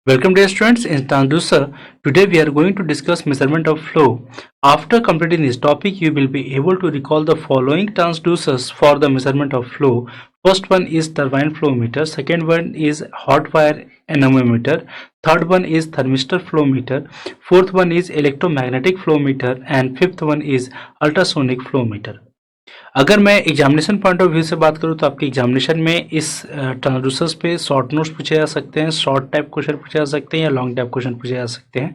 Welcome dear students, in transducer. Today we are going to discuss measurement of flow. After completing this topic, you will be able to recall the following transducers for the measurement of flow. First one is turbine flow meter, second one is hot wire anemometer, third one is thermistor flow meter, fourth one is electromagnetic flow meter and fifth one is ultrasonic flow meter. अगर मैं examination point of view से बात करूं तो आपके examination में इस transducers पे शॉर्ट नोट्स पूछे जा सकते हैं, शॉर्ट टाइप क्वेश्चन पूछे जा सकते हैं या लॉन्ग टाइप क्वेश्चन पूछे जा सकते हैं।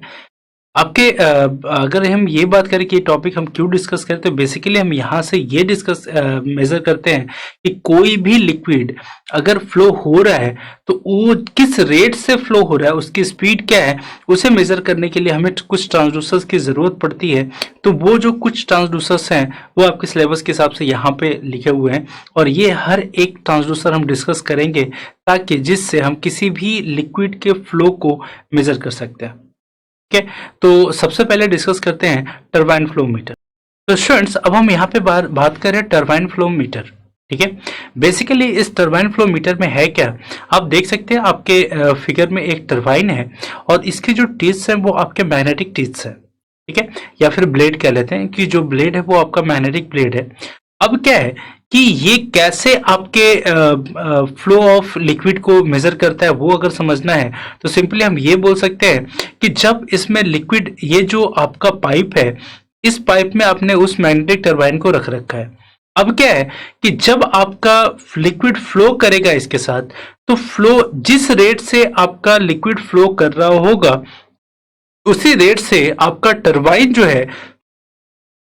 आपके अगर हम ये बात करें कि ये टॉपिक हम क्यों डिस्कस करते हैं, बेसिकली हम यहाँ से ये डिस्कस मेजर करते हैं कि कोई भी लिक्विड अगर फ्लो हो रहा है तो वो किस रेट से फ्लो हो रहा है, उसकी स्पीड क्या है, उसे मेजर करने के लिए हमें कुछ ट्रांसड्यूसर्स की ज़रूरत पड़ती है। तो वो जो कुछ ट्रांसड्यूसर्स हैं वो आपके सिलेबस के हिसाब से यहाँ पे लिखे हुए हैं और ये हर एक ट्रांसड्यूसर हम डिस्कस करेंगे ताकि जिससे हम किसी भी लिक्विड के फ्लो को मेजर कर सकते हैं। तो सबसे पहले डिस्कस करते हैं टरबाइन फ्लो मीटर। तो स्टूडेंट्स अब हम यहाँ पे बात करें टरबाइन फ्लो मीटर। ठीक है, बेसिकली इस टरबाइन फ्लो मीटर में है क्या, आप देख सकते हैं आपके फिगर में एक टरबाइन है और इसके जो टीथ्स हैं वो आपके मैग्नेटिक टीथ्स हैं। ठीक है, या फिर ब्लेड कह लेते हैं कि जो ब्लेड है वो आपका मैग्नेटिक ब्लेड है। अब क्या है कि ये कैसे आपके फ्लो ऑफ लिक्विड को मेजर करता है, वो अगर समझना है तो सिंपली हम ये बोल सकते हैं कि जब इसमें लिक्विड, ये जो आपका पाइप है, इस पाइप में आपने उस मैग्नेटिक टरबाइन को रख रखा है। अब क्या है कि जब आपका लिक्विड फ्लो करेगा इसके साथ, तो फ्लो जिस रेट से आपका लिक्विड फ्लो कर रहा होगा उसी रेट से आपका टरबाइन जो है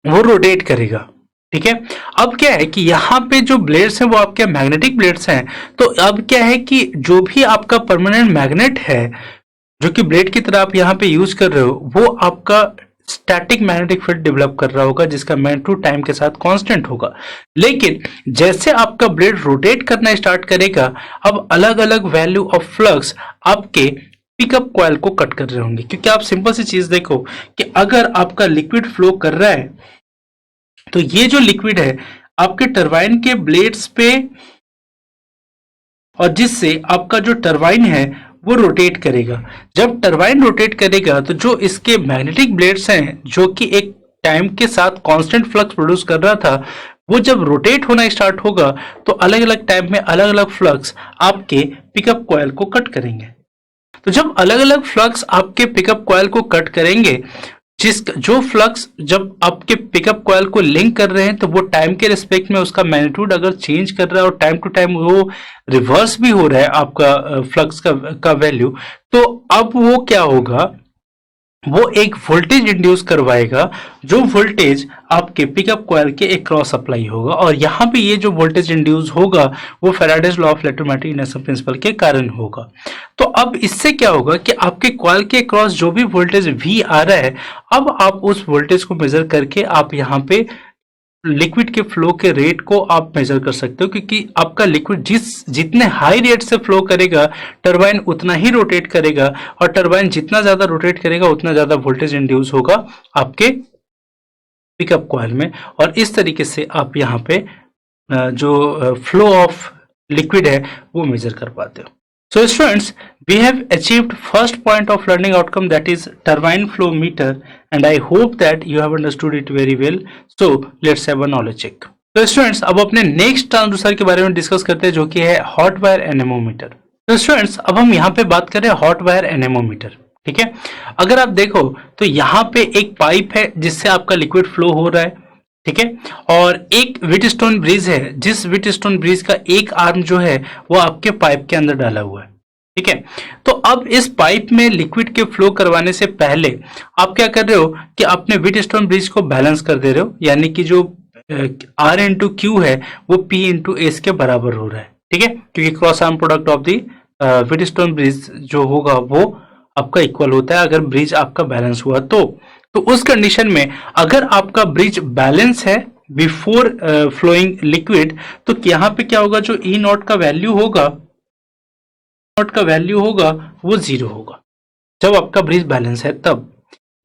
वो रोटेट करेगा। ठीक है, अब क्या है कि यहाँ पे जो ब्लेड्स हैं वो आपके मैग्नेटिक ब्लेड्स हैं। तो अब क्या है कि जो भी आपका परमानेंट मैग्नेट है जो कि ब्लेड की तरह आप यहाँ पे यूज कर रहे हो, वो आपका स्टैटिक मैग्नेटिक फील्ड डेवलप कर रहा होगा जिसका मैग्नीट्यूड टाइम के साथ कांस्टेंट होगा। लेकिन जैसे आपका ब्लेड रोटेट करना स्टार्ट करेगा, अब अलग अलग वैल्यू ऑफ फ्लक्स आपके पिकअप कॉइल को कट कर रहे होंगे। क्योंकि आप सिंपल सी चीज देखो कि अगर आपका लिक्विड फ्लो कर रहा है तो ये जो लिक्विड है आपके टरबाइन के ब्लेड्स पे, और जिससे आपका जो टरबाइन है वो रोटेट करेगा। जब टरबाइन रोटेट करेगा तो जो इसके मैग्नेटिक ब्लेड्स हैं जो कि एक टाइम के साथ कांस्टेंट फ्लक्स प्रोड्यूस कर रहा था, वो जब रोटेट होना स्टार्ट होगा तो अलग अलग टाइम में अलग अलग फ्लक्स आपके पिकअप कॉइल को कट करेंगे। तो जब अलग अलग फ्लक्स आपके पिकअप कॉइल को कट करेंगे, जो फ्लक्स जब आपके पिकअप कॉइल को लिंक कर रहे हैं तो वो टाइम के रिस्पेक्ट में उसका मैग्नीट्यूड अगर चेंज कर रहा है और टाइम टू टाइम वो रिवर्स भी हो रहा है आपका फ्लक्स का वैल्यू, तो अब वो क्या होगा, वो एक वोल्टेज इंड्यूस करवाएगा। जो वोल्टेज आपके पिकअप कॉइल के एक क्रॉस अप्लाई होगा और यहाँ पे ये जो वोल्टेज इंड्यूस होगा वो Faraday's law of electromagnetic induction principal के कारण होगा। तो अब इससे क्या होगा कि आपके कॉइल के क्रॉस जो भी वोल्टेज V आ रहा है, अब आप उस वोल्टेज को मेजर करके आप यहाँ पे लिक्विड के फ्लो के रेट को आप मेजर कर सकते हो। क्योंकि आपका लिक्विड जितने हाई रेट से फ्लो करेगा टरबाइन उतना ही रोटेट करेगा और टरबाइन जितना ज्यादा रोटेट करेगा उतना ज्यादा वोल्टेज इंड्यूस होगा आपके पिकअप कॉइल में, और इस तरीके से आप यहाँ पे जो फ्लो ऑफ लिक्विड है वो मेजर कर पाते हो। So students, we have achieved first point of learning outcome, that is turbine flow meter, and I hope that you have understood it very well. So let's have a knowledge check. तो students अब अपने next transducer के बारे में discuss करते हैं जो कि है हॉट वायर एनेमोमीटर। तो स्टूडेंट्स अब हम यहाँ पे बात करें हॉट वायर एनेमोमीटर। ठीक है, अगर आप देखो तो यहाँ पे एक पाइप है जिससे आपका लिक्विड फ्लो हो रहा है। ठीक है, और एक व्हीटस्टोन ब्रिज है, जिस व्हीटस्टोन ब्रिज का एक आर्म जो है वो आपके पाइप के अंदर डाला हुआ है। ठीक है, तो अब इस पाइप में लिक्विड के फ्लो करवाने से पहले आप क्या कर रहे हो कि अपने व्हीटस्टोन ब्रिज को बैलेंस कर दे रहे हो, यानी कि जो R इंटू क्यू है वो P इंटू एस के बराबर हो रहा है। ठीक है, क्योंकि cross arm product of the Wheatstone bridge जो होगा वो आपका इक्वल होता है अगर ब्रिज आपका बैलेंस हुआ तो उस कंडीशन में अगर आपका ब्रिज बैलेंस है बिफोर फ्लोइंग लिक्विड, तो यहाँ पे क्या होगा, जो ई नॉट का वैल्यू होगा वो 0 होगा जब आपका ब्रिज बैलेंस है तब।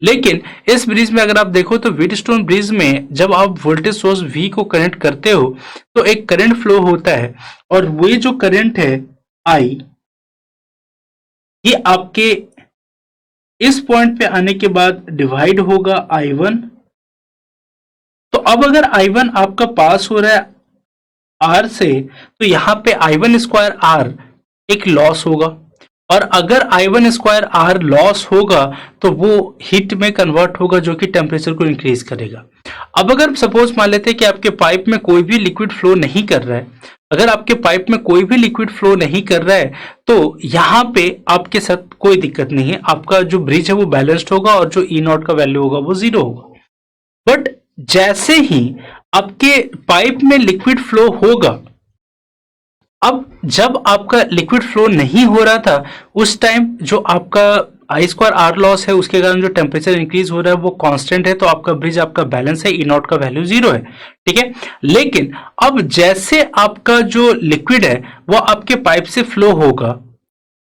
लेकिन इस ब्रिज में अगर आप देखो तो व्हीटस्टोन ब्रिज में जब आप वोल्टेज सोर्स V को कनेक्ट करते हो तो एक करंट फ्लो होता है, और वो जो करंट है I, ये आपके इस पॉइंट पे आने के बाद डिवाइड होगा I1। तो अब अगर I1 आपका पास हो रहा है R से, तो यहाँ पे I1 स्क्वायर R एक लॉस होगा, और अगर I1 स्क्वायर R लॉस होगा तो वो हीट में कन्वर्ट होगा जो कि टेम्परेचर को इंक्रीज करेगा। अब अगर सपोज मान लेते हैं कि आपके पाइप में कोई भी लिक्विड फ्लो नहीं कर रहा है, अगर आपके पाइप में कोई भी लिक्विड फ्लो नहीं कर रहा है तो यहाँ पे आपके साथ कोई दिक्कत नहीं है, आपका जो ब्रिज है वो बैलेंस्ड होगा और जो ई नॉट का वैल्यू होगा वो 0 होगा। बट जैसे ही आपके पाइप में लिक्विड फ्लो होगा, अब जब आपका लिक्विड फ्लो नहीं हो रहा था उस टाइम जो आपका आई स्क्वायर आर लॉस है उसके कारण जो टेम्परेचर इंक्रीज हो रहा है वो कांस्टेंट है, तो आपका ब्रिज आपका बैलेंस है, ई नॉट का वैल्यू 0 है, ठीक है। लेकिन अब जैसे आपका जो लिक्विड है वो आपके पाइप से फ्लो होगा,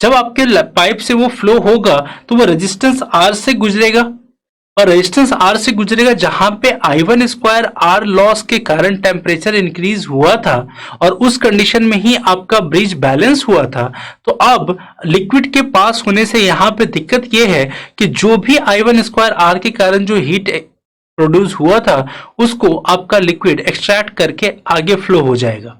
जब आपके पाइप से वो फ्लो होगा तो वो रेजिस्टेंस आर से गुजरेगा, और रेजिस्टेंस आर से गुजरेगा जहां पे I1 स्क्वायर आर लॉस के कारण टेम्परेचर इंक्रीज हुआ था, और उस कंडीशन में ही आपका ब्रिज बैलेंस हुआ था। तो अब लिक्विड के पास होने से यहाँ पे दिक्कत ये है कि जो भी I1 स्क्वायर आर के कारण जो हीट प्रोड्यूस हुआ था उसको आपका लिक्विड एक्सट्रैक्ट करके आगे फ्लो हो जाएगा।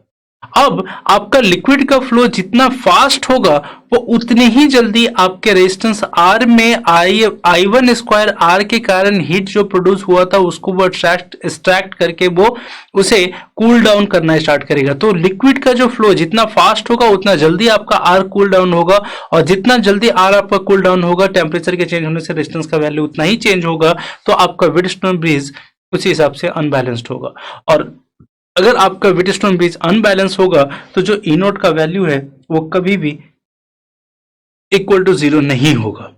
अब आपका लिक्विड का फ्लो जितना फास्ट होगा वो उतनी ही जल्दी आपके रेजिस्टेंस आर में I1 स्क्वायर आर के कारण हीट जो प्रोड्यूस हुआ था उसको वो एक्सट्रैक्ट करके वो उसे कूल डाउन करना स्टार्ट करेगा। तो लिक्विड का जो फ्लो जितना फास्ट होगा उतना जल्दी आपका आर कूल डाउन होगा, और जितना जल्दी आर आपका कूल डाउन होगा टेम्परेचर के चेंज होने से रेजिस्टेंस का वैल्यू उतना ही चेंज होगा, तो आपका व्हीटस्टोन ब्रिज उसी हिसाब से अनबैलेंस्ड होगा। और अगर आपका व्हीटस्टोन ब्रिज अनबैलेंस होगा तो जो ई नोट का वैल्यू है वो कभी भी इक्वल टू 0 नहीं होगा।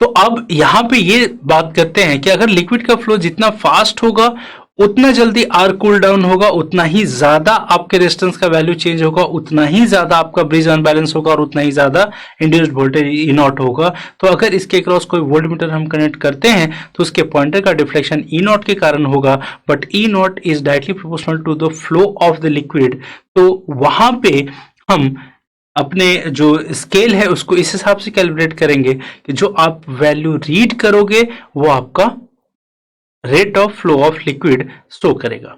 तो अब यहां पे ये बात करते हैं कि अगर लिक्विड का फ्लो जितना फास्ट होगा उतना जल्दी आर कूल डाउन होगा, उतना ही ज्यादा आपके रेजिस्टेंस का वैल्यू चेंज होगा, उतना ही ज्यादा आपका ब्रिज अनबैलेंस होगा, और उतना ही ज्यादा इंड्यूस्ड वोल्टेज ई नॉट होगा। तो अगर इसके क्रॉस कोई वोल्टमीटर हम कनेक्ट करते हैं तो उसके पॉइंटर का डिफ्लेक्शन ई नॉट के कारण होगा, but e not is directly proportional to the flow of the liquid. तो वहां पे हम अपने जो स्केल है उसको इस हिसाब से कैलकुलेट करेंगे कि जो आप वैल्यू रीड करोगे वो आपका rate of flow of liquid store करेगा,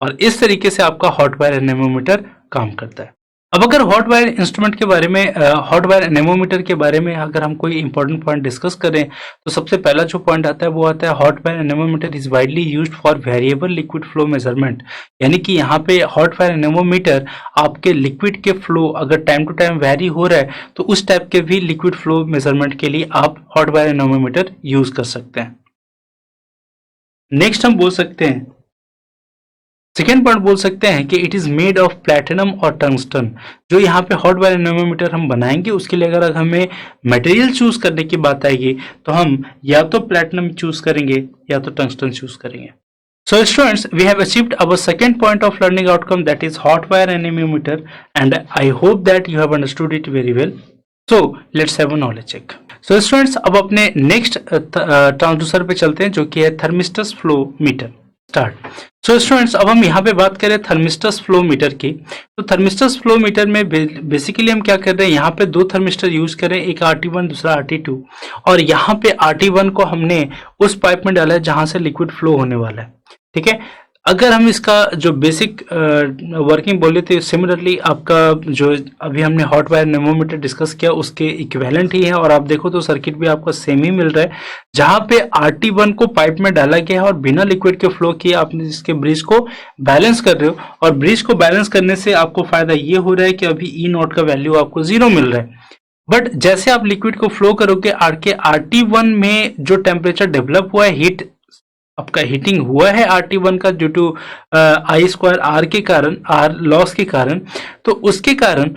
और इस तरीके से आपका हॉट वायर एनेमोमीटर काम करता है। अब अगर हॉट वायर इंस्ट्रूमेंट के बारे में, हॉट वायर एनेमोमीटर के बारे में अगर हम कोई इंपॉर्टेंट पॉइंट डिस्कस करें तो सबसे पहला जो पॉइंट आता है वो आता है hot wire anemometer is widely used for variable liquid flow measurement. यानी कि यहाँ पे हॉट वायर एनेमोमीटर आपके लिक्विड के फ्लो अगर टाइम टू टाइम वेरी हो रहा है तो उस टाइप के भी लिक्विड फ्लो मेजरमेंट के लिए आप हॉट वायर एनेमोमीटर यूज कर सकते हैं। नेक्स्ट हम बोल सकते हैं, सेकेंड पॉइंट बोल सकते हैं कि it is made of platinum और टंगस्टन। जो यहाँ पे हॉट वायर एनेमोमीटर हम बनाएंगे उसके लिए अगर हमें मटेरियल चूज करने की बात आएगी तो हम या तो प्लैटिनम चूज करेंगे या तो टंगस्टन चूज करेंगे। So students, we have achieved our second point of learning outcome, that is hot wire anemometer, and I hope that you have understood it very well. So let's have a knowledge check. So students, अब अपने next transducer पे चलते हैं जो कि है thermistors flow meter. Start. So students, अब हम यहाँ पे बात करें थर्मिस्टस फ्लो मीटर की। तो थर्मिस्टस फ्लो मीटर में बेसिकली हम क्या कर रहे हैं, यहाँ पे दो थर्मिस्टर यूज करें, एक RT1 दूसरा RT2, और यहाँ पे RT1 को हमने उस पाइप में डाला है जहां से लिक्विड फ्लो होने वाला है। ठीक है, अगर हम इसका जो बेसिक वर्किंग बोले तो सिमिलरली आपका जो अभी हमने हॉट वायर एनेमोमीटर डिस्कस किया उसके इक्विवेलेंट ही है, और आप देखो तो सर्किट भी आपका सेम ही मिल रहा है, जहां पे RT1 को पाइप में डाला गया है और बिना लिक्विड के फ्लो किए आपने इसके ब्रिज को बैलेंस कर रहे हो, और ब्रिज को बैलेंस करने से आपको फायदा ये हो रहा है कि अभी ई नॉट का वैल्यू आपको 0 मिल रहा है। बट जैसे आप लिक्विड को फ्लो करोगे RT1 में जो टेम्परेचर डेवलप हुआ है, हीट आपका हीटिंग हुआ है RT1 का due to I square R के कारण, आर लॉस के कारण, तो उसके कारण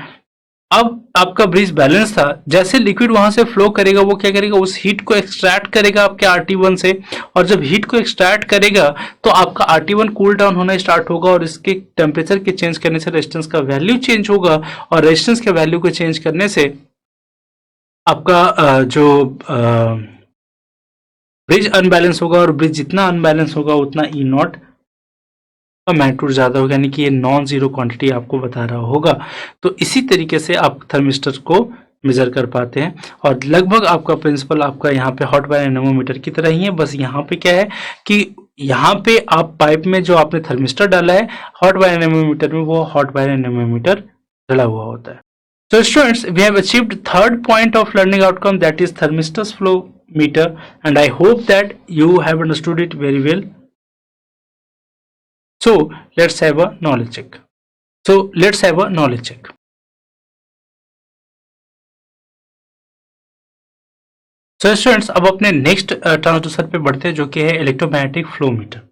अब आपका ब्रिज बैलेंस था। जैसे लिक्विड वहां से फ्लो करेगा वो क्या करेगा, उस हीट को एक्सट्रैक्ट करेगा आपके RT1 से, और जब हीट को एक्सट्रैक्ट करेगा तो आपका RT1 कूल डाउन होना स्टार्ट होगा, और इसके टेम्परेचर के चेंज करने से रेजिस्टेंस का वैल्यू चेंज होगा, और रेजिस्टेंस के वैल्यू को चेंज करने से आपका जो ब्रिज अनबैलेंस होगा, और ब्रिज जितना अनबैलेंस होगा उतना ई नॉट का मैग्नीट्यूड ज्यादा होगा, यानी कि ये नॉन जीरो क्वांटिटी आपको बता रहा होगा। तो इसी तरीके से आप थर्मिस्टर को मेजर कर पाते हैं। और लगभग आपका प्रिंसिपल आपका यहाँ पे हॉट वायर एनेमोमीटर की तरह ही है, बस यहाँ पे क्या है कि यहाँ पे आप पाइप में जो आपने थर्मिस्टर डाला है, हॉट वायर एनेमोमीटर में वो हॉट वायर एनेमोमीटर डला हुआ होता है। So students, we have achieved third point of learning outcome, that is thermistor flow meter, and I hope that you have understood it very well. So let's have a knowledge check. So students, अब अपने next transducer पे बढ़ते हैं जो कि है electromagnetic flow meter.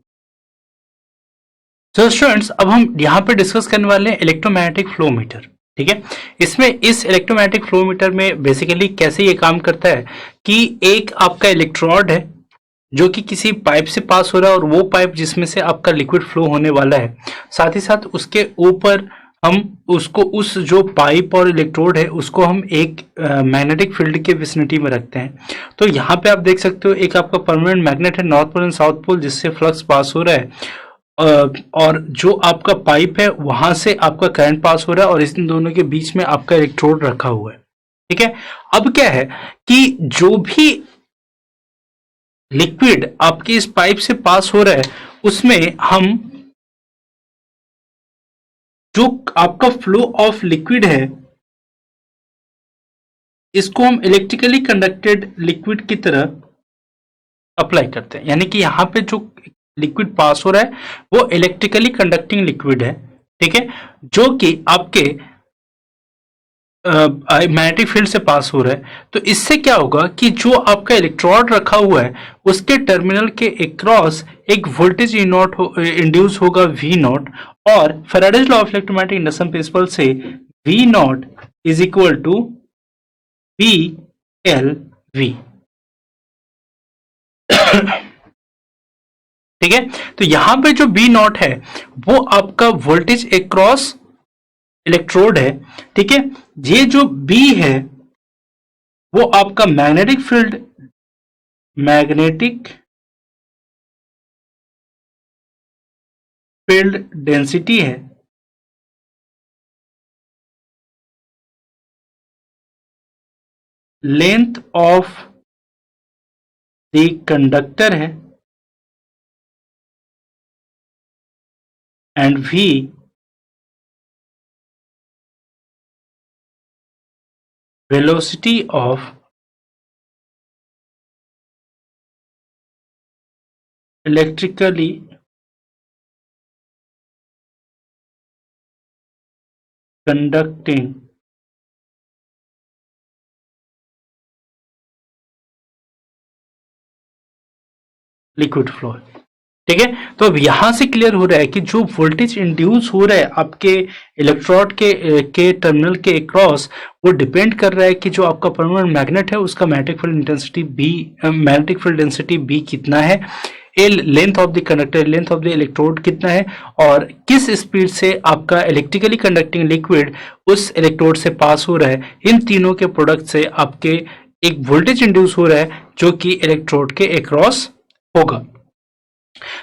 So students, अब हम यहाँ पे डिस्कस करने वाले हैं इलेक्ट्रोमैग्नेटिक फ्लो मीटर। ठीक है, इसमें इस इलेक्ट्रोमैग्नेटिक फ्लो मीटर में बेसिकली कैसे ये काम करता है कि एक आपका इलेक्ट्रोड है जो कि किसी पाइप से पास हो रहा है, और वो पाइप जिसमें से आपका लिक्विड फ्लो होने वाला है, साथ ही साथ उसके ऊपर हम उसको, उस जो पाइप और इलेक्ट्रोड है उसको हम एक मैग्नेटिक फील्ड के विसिनिटी में रखते हैं। तो यहाँ पे आप देख सकते हो एक आपका परमानेंट मैग्नेट है north pole and south pole, जिससे फ्लक्स पास हो रहा है, और जो आपका पाइप है वहां से आपका करंट पास हो रहा है, और इन दोनों के बीच में आपका इलेक्ट्रोड रखा हुआ है। ठीक है, अब क्या है कि जो भी लिक्विड आपके इस पाइप से पास हो रहा है उसमें हम जो आपका फ्लो ऑफ लिक्विड है इसको हम इलेक्ट्रिकली कंडक्टेड लिक्विड की तरह अप्लाई करते हैं। यानी कि यहाँ पे जो लिक्विड पास हो रहा है वो इलेक्ट्रिकली कंडक्टिंग लिक्विड है। ठीक है, जो कि आपके मैग्नेटिक फील्ड से पास हो रहा है। तो इससे क्या होगा कि जो आपका इलेक्ट्रोड रखा हुआ है उसके टर्मिनल के अक्रॉस एक वोल्टेज इंड्यूस होगा वी नॉट, और Faraday's law of electromagnetic induction principle से V naught is equal to B L V. ठीक है, तो यहां पे जो बी नॉट है वो आपका वोल्टेज अक्रॉस इलेक्ट्रोड है। ठीक है, ये जो बी है वो आपका मैग्नेटिक फील्ड डेंसिटी है, लेंथ ऑफ द कंडक्टर है, and v velocity of electrically conducting liquid flow। ठीक है, तो अब यहां से क्लियर हो रहा है कि जो वोल्टेज इंड्यूस हो रहा है आपके इलेक्ट्रोड के टर्मिनल के अक्रॉस, वो डिपेंड कर रहा है कि जो आपका परमानेंट मैग्नेट है उसका मैग्नेटिक फील्ड डेंसिटी बी कितना है, L length of the conductor, length of the electrode कितना है, और किस स्पीड से आपका इलेक्ट्रिकली कंडक्टिंग लिक्विड उस इलेक्ट्रोड से पास हो रहा है। इन तीनों के प्रोडक्ट से आपके एक वोल्टेज इंड्यूस हो रहा है जो कि इलेक्ट्रोड के अक्रॉस होगा।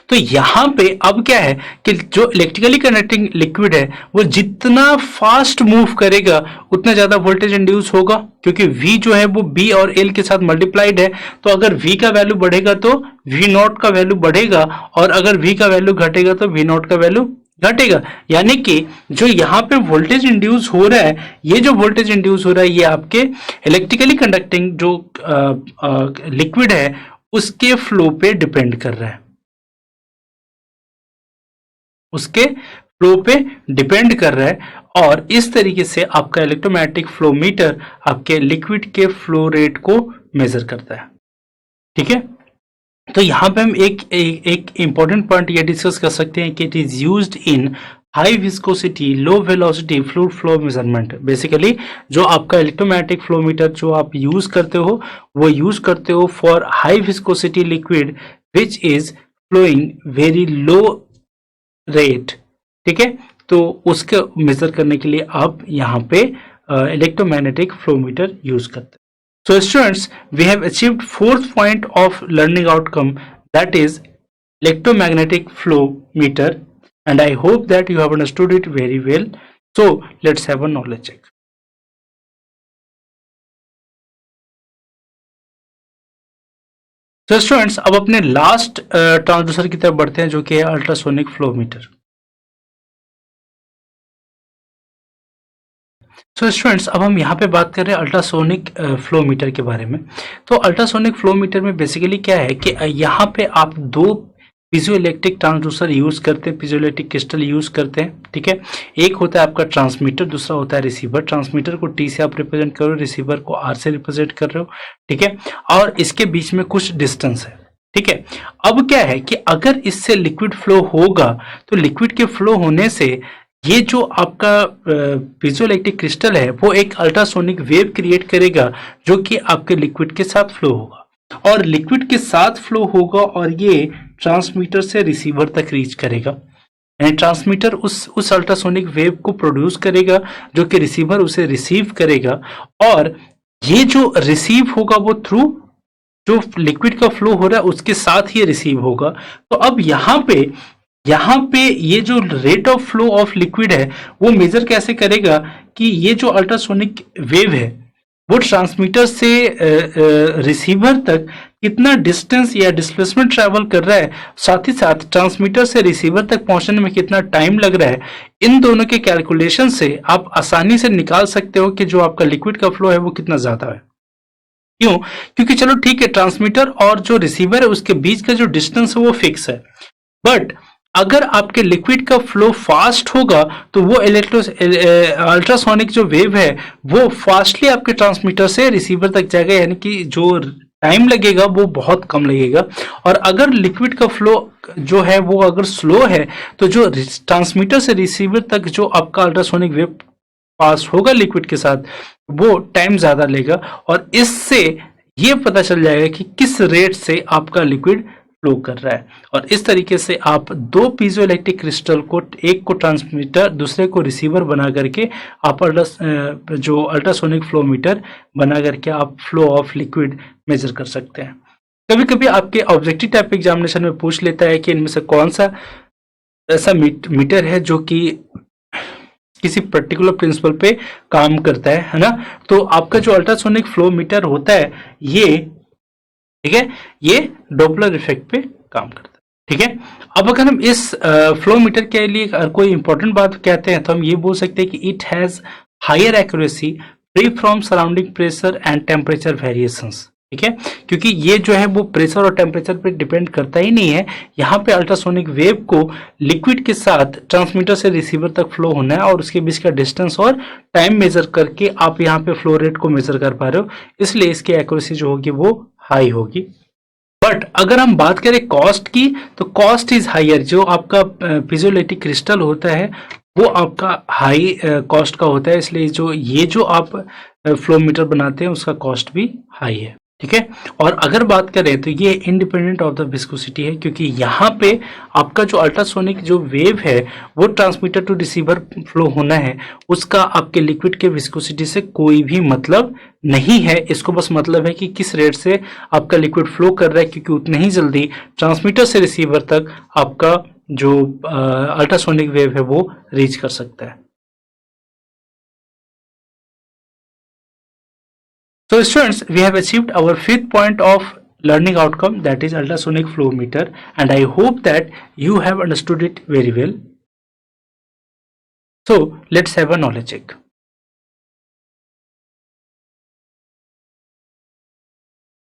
तो यहां पे अब क्या है कि जो इलेक्ट्रिकली कंडक्टिंग लिक्विड है वो जितना फास्ट मूव करेगा उतना ज्यादा वोल्टेज इंड्यूस होगा, क्योंकि V जो है वो B और L के साथ मल्टीप्लाइड है। तो अगर V का वैल्यू बढ़ेगा तो V नॉट का वैल्यू बढ़ेगा, और अगर V का वैल्यू घटेगा तो V नॉट का वैल्यू घटेगा। यानी कि जो यहाँ पे वोल्टेज इंड्यूस हो रहा है, ये जो वोल्टेज इंड्यूस हो रहा है ये आपके इलेक्ट्रिकली कंडक्टिंग जो लिक्विड है उसके फ्लो पे डिपेंड कर रहा है, उसके फ्लो पे डिपेंड कर रहा है। और इस तरीके से आपका इलेक्ट्रोमैग्नेटिक फ्लो मीटर आपके लिक्विड के फ्लो रेट को मेजर करता है। ठीक है, तो यहां पे हम एक इंपॉर्टेंट पॉइंट ये डिस्कस कर सकते हैं कि it is used in high viscosity low velocity fluid flow measurement. Basically जो आपका इलेक्ट्रोमैग्नेटिक फ्लो मीटर जो आप यूज करते हो वो यूज करते हो for high viscosity liquid which is flowing very low rate. ठीक है, तो उसके मेजर करने के लिए आप यहाँ पे इलेक्ट्रोमैग्नेटिक फ्लो मीटर यूज करते हैं। So students, we have achieved fourth point of learning outcome, that is electromagnetic flow meter, and I hope that you have understood it very well. So let's have a knowledge check. तो students अब अपने last transducer की तरफ बढ़ते हैं जो कि है अल्ट्रासोनिक फ्लो मीटर। सो स्टूडेंट्स अब हम यहाँ पे बात कर रहे हैं अल्ट्रासोनिक फ्लो मीटर के बारे में। तो अल्ट्रासोनिक फ्लो मीटर में बेसिकली क्या है कि यहाँ पे आप दो पीजो इलेक्ट्रिक ट्रांसड्यूसर यूज करते हैं, पीजो इलेक्ट्रिक क्रिस्टल यूज करते हैं, ठीक है। एक होता है आपका ट्रांसमीटर, दूसरा होता है रिसीवर। ट्रांसमीटर को टी से आप रिप्रेजेंट कर रहे हो, रिसीवर को आर से रिप्रेजेंट कर रहे हो, ठीक है। और इसके बीच में कुछ डिस्टेंस है, ठीक है। अब क्या है कि अगर इससे लिक्विड फ्लो होगा तो लिक्विड के फ्लो होने से ये जो आपका पीजोइलेक्ट्रिक क्रिस्टल है वो एक अल्ट्रासोनिक वेव क्रिएट करेगा जो कि आपके लिक्विड के साथ फ्लो होगा और लिक्विड के साथ फ्लो होगा और ये ट्रांसमीटर से रिसीवर तक रीच करेगा। यानी ट्रांसमीटर उस अल्ट्रासोनिक वेव को प्रोड्यूस करेगा जो कि रिसीवर उसे रिसीव करेगा और ये जो रिसीव होगा वो थ्रू जो लिक्विड का फ्लो हो रहा है उसके साथ ही रिसीव होगा। तो अब यहाँ पे ये जो rate of flow of liquid है वो मेजर कैसे करेगा कि ये जो अल्ट्रासोनिक वेव है वो ट्रांसमीटर से रिसीवर तक कितना डिस्टेंस या डिस्प्लेसमेंट ट्रैवल कर रहा है, साथ ही साथ ट्रांसमीटर से रिसीवर तक पहुंचने में कितना टाइम लग रहा है। इन दोनों के कैलकुलेशन से आप आसानी से निकाल सकते हो कि जो आपका लिक्विड का फ्लो है वो कितना ज्यादा है। क्यों? क्योंकि चलो ठीक है, ट्रांसमीटर और जो रिसीवर है उसके बीच का जो डिस्टेंस है वो फिक्स है, बट अगर आपके लिक्विड का फ्लो फास्ट होगा तो वो अल्ट्रासोनिक जो वेव है वो फास्टली आपके ट्रांसमीटर से रिसीवर तक जाएगा, यानी कि जो टाइम लगेगा वो बहुत कम लगेगा। और अगर लिक्विड का फ्लो जो है वो अगर स्लो है तो जो ट्रांसमीटर से रिसीवर तक जो आपका अल्ट्रासोनिक वेव पास होगा लिक्विड के साथ वो टाइम ज्यादा लेगा और इससे ये पता चल जाएगा कि किस रेट से आपका लिक्विड फ्लो कर रहा है। और इस तरीके से आप दो पीजो इलेक्ट्रिक क्रिस्टल को, एक को ट्रांसमीटर दूसरे को रिसीवर बना करके आप जो अल्ट्रासोनिक फ्लो मीटर बना करके आप फ्लो ऑफ लिक्विड मेजर कर सकते हैं। कभी कभी आपके ऑब्जेक्टिव टाइप एग्जामिनेशन में पूछ लेता है कि इनमें से कौन सा ऐसा मीटर है जो कि किसी पर्टिकुलर प्रिंसिपल पे काम करता है ना। तो आपका जो अल्ट्रासोनिक फ्लो मीटर होता है ये, ठीक है, ये डॉपलर इफेक्ट पे काम करता है, ठीक है। अब अगर हम इस फ्लो मीटर के लिए कोई इंपॉर्टेंट बात कहते हैं तो हम ये बोल सकते हैं कि it has higher accuracy free from surrounding pressure and temperature variations, ठीक है। क्योंकि ये जो है वो प्रेशर और टेम्परेचर पे डिपेंड करता ही नहीं है। यहाँ पे अल्ट्रासोनिक वेव को लिक्विड के साथ ट्रांसमीटर से रिसीवर तक फ्लो होना है और उसके बीच का डिस्टेंस और टाइम मेजर करके आप यहाँ पे फ्लो रेट को मेजर कर पा रहे हो, इसलिए इसकी एक्यूरेसी जो होगी वो हाई होगी। बट अगर हम बात करें कॉस्ट की तो कॉस्ट इज हाइयर। जो आपका पीजोइलेक्ट्रिक क्रिस्टल होता है वो आपका हाई कॉस्ट का होता है, इसलिए ये जो आप फ्लो मीटर बनाते हैं उसका कॉस्ट भी हाई है, ठीक है। और अगर बात करें तो ये इंडिपेंडेंट ऑफ द विस्कोसिटी है, क्योंकि यहाँ पे आपका जो अल्ट्रासोनिक जो वेव है वो ट्रांसमीटर टू रिसीवर फ्लो होना है, उसका आपके लिक्विड के विस्कोसिटी से कोई भी मतलब नहीं है। इसको बस मतलब है कि किस रेट से आपका लिक्विड फ्लो कर रहा है, क्योंकि उतने ही जल्दी ट्रांसमीटर से रिसीवर तक आपका जो अल्ट्रासोनिक वेव है वो रीच कर सकता है। So students, we have achieved our fifth point of learning outcome, that is ultrasonic flow meter, and I hope that you have understood it very well. So let's have a knowledge check.